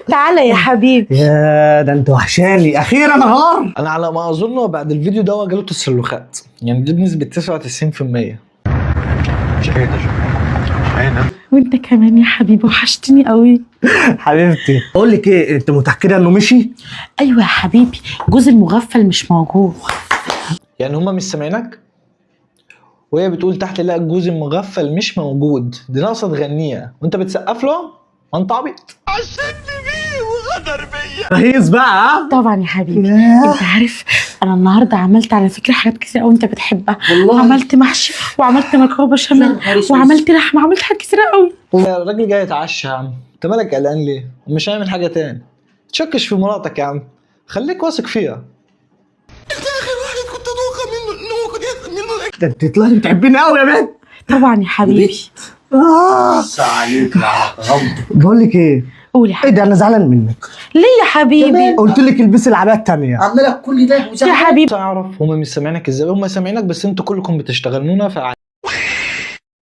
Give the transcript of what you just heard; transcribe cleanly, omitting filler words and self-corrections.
تعالى يا حبيبي. يا ده انت وحشاني اخيرا نهار. انا على ما اظن بعد الفيديو ده جاله تسلخات، يعني دي بنسبه 99%. وانت كمان يا حبيبي وحشتني قوي. حبيبتي اقول لك ايه، انت متاكده انه مشي؟ ايوه يا حبيبي، جوز المغفل مش موجود. يعني هما مش سامعينك؟ وهي بتقول تحت لا الجوز المغفل مش موجود، دي ناقصه تغنيها وانت بتسقف له؟ انت عبيط. رهيص بقى ها؟ طبعا يا حبيبي. انت عارف انا النهارده عملت على فكره حاجات كتير قوي انت بتحبها. والله. عملت محشي وعملت مكرونه بشاميل وعملت لحمه، عملت حاجات كتير قوي. الراجل جاي يتعشى يا عم، انت مالك قلقان ليه؟ ومش هيعمل حاجه تاني. تشكش في مراتك يا عم، خليك واثق فيها. ده انت طلعتي بتحبيني قوي يا بنت. طبعا يا حبيبي. بقول لك ايه، قول يا ايه حبيبي. ده انا زعلان منك. ليه يا حبيبي؟ قلت لك البسي العبايه التانيه. عامله لك كل ده يا حبيبي تعرف هما مش سامعينك ازاي؟ هما سامعينك بس انتوا كلكم بتشتغلونا